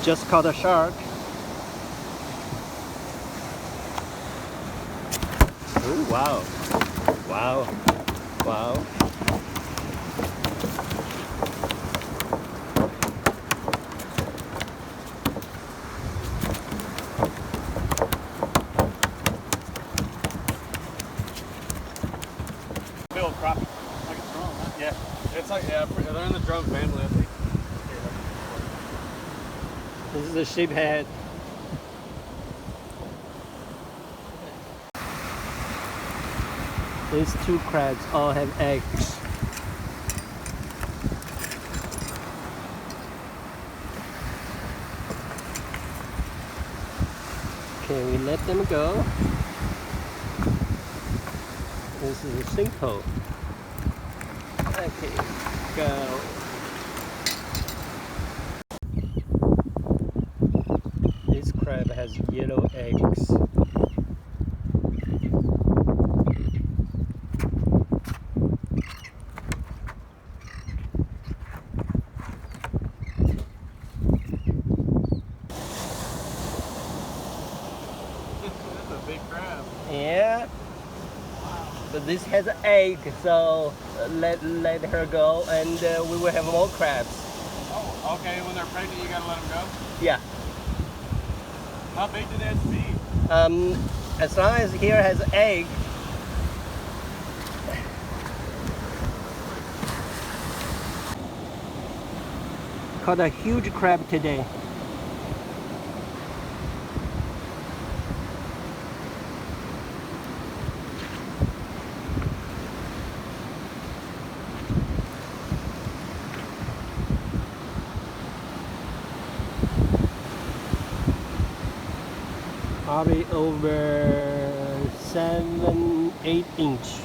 Just caught a shark. Oh, wow. Wow. Wow. Bill crappie. Like a drum, huh? Yeah. It's like, yeah, they're in the drum family, I think. This is a sheephead. These two crabs all have eggs. Okay, we let them go. This is a sinkhole. Okay, go. This crab has yellow eggs. That's a big crab. Yeah. But this has an egg, so let her go, and we will have more crabs. Oh, okay. When they're pregnant, you gotta let them go? Yeah. How big do they have to be? As long as here has an egg. Caught a huge crab today. Probably over 7-8 inch.